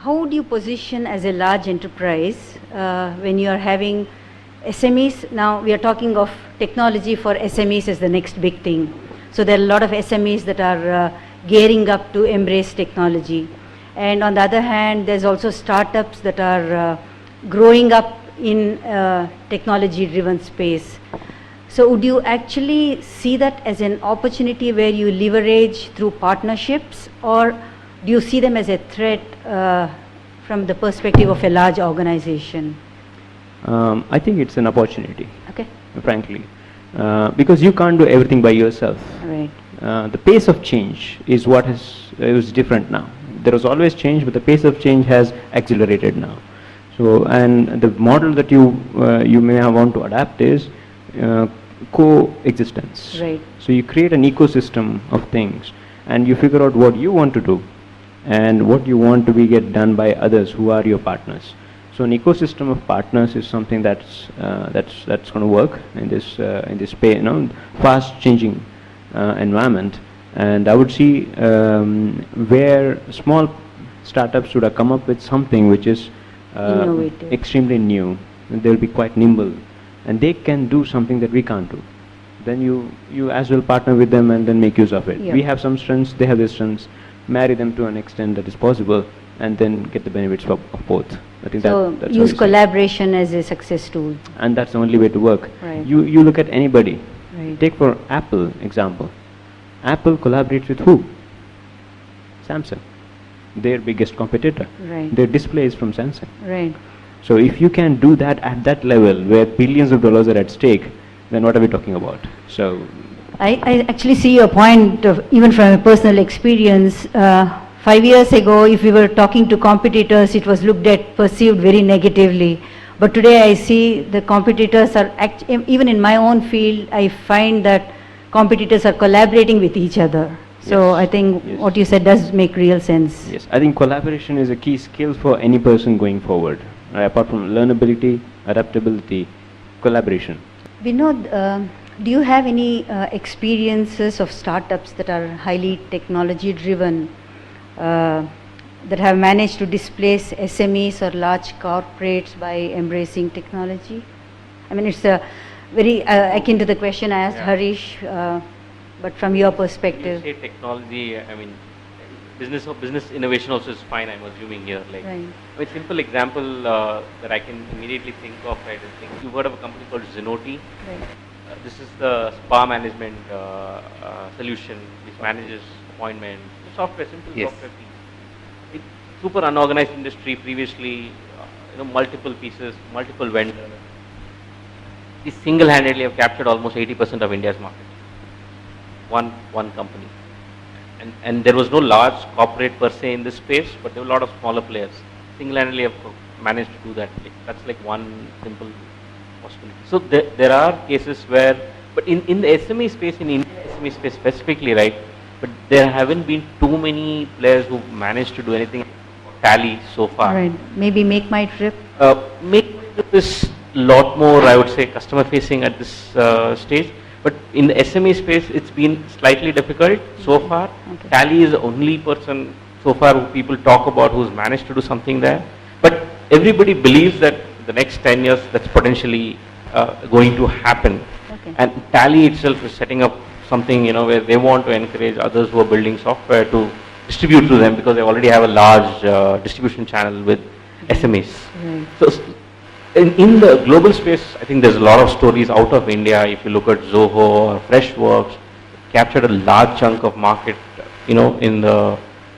how would you position as a large enterprise when you are having SMEs? Now we are talking of technology for SMEs as the next big thing. So there are a lot of SMEs that are gearing up to embrace technology. And on the other hand, there's also startups that are growing up in technology-driven space. So would you actually see that as an opportunity where you leverage through partnerships, or do you see them as a threat from the perspective of a large organization? I think it's an opportunity, Okay. frankly, because you can't do everything by yourself. Right. The pace of change is what is different now. There was always change, but the pace of change has accelerated now. So, and the model that you may want to adapt is coexistence. Right. So you create an ecosystem of things, and you figure out what you want to do, and what you want to be get done by others who are your partners. So an ecosystem of partners is something that's going to work in this space, fast changing environment. And I would see where small startups should have come up with something which is Innovative. extremely new. They'll be quite nimble, and they can do something that we can't do. Then you as well partner with them and then make use of it. Yeah. We have some strengths, they have their strengths. Marry them to an extent that is possible, and then get the benefits of both. I think So that's use how we see it. collaboration as a success tool. And that's the only way to work. Right. You look at anybody. Right. Take for Apple example. Apple collaborates with who? Samsung, their biggest competitor. Right. Their display is from Samsung. Right. So if you can do that at that level where billions of dollars are at stake, then what are we talking about? So I actually see your point of, even from a personal experience. 5 years ago, if we were talking to competitors, it was perceived very negatively. But today I see the competitors are, even in my own field, I find that competitors are collaborating with each other. So Yes. I think Yes. what you said does make real sense. yes, I think collaboration is a key skill for any person going forward. Apart from learnability, adaptability, collaboration. Vinod, do you have any experiences of startups that are highly technology driven, that have managed to displace SMEs or large corporates by embracing technology? I mean, it's a very akin to the question I asked Yeah. Harish, but from your You perspective. say technology, I mean, business innovation also is fine, I'm assuming here. Like, Right. I mean, simple example that I can immediately think of, right, is you've heard of a company called Zenoti. Right. This is the spa management solution which manages appointment. Software, simple Yes. software piece. It's super unorganized industry previously, multiple pieces, multiple vendors. They single-handedly have captured almost 80% of India's market. One company. And there was no large corporate per se in this space, but there were a lot of smaller players. Single-handedly have managed to do that. That's like one simple possibility. So there are cases where, but in the SME space, in Indian SME space specifically, right, but there haven't been too many players who've managed to do anything Tally so far. Right. Maybe Make My Trip. Make this lot more, I would say, customer facing at this stage. But in the SME space, it's been slightly difficult so far. Okay. Tally is the only person so far who people talk about who's managed to do something there. But everybody believes that the next 10 years that's potentially going to happen. Okay. And Tally itself is setting up something, where they want to encourage others who are building software to distribute to them, because they already have a large distribution channel with SMEs. Right. So in the global space, I think there's a lot of stories out of India. If you look at Zoho or Freshworks, captured a large chunk of market, in the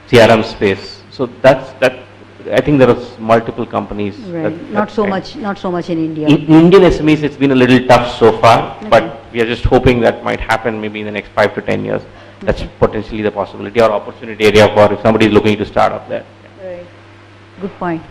CRM space. So that. I think there are multiple companies. Right. Not so much in India. In Indian SMEs, it's been a little tough so far, Okay. but we are just hoping that might happen maybe in the next 5 to 10 years. That's potentially the possibility or opportunity area for if somebody is looking to start up there. Right. Good point.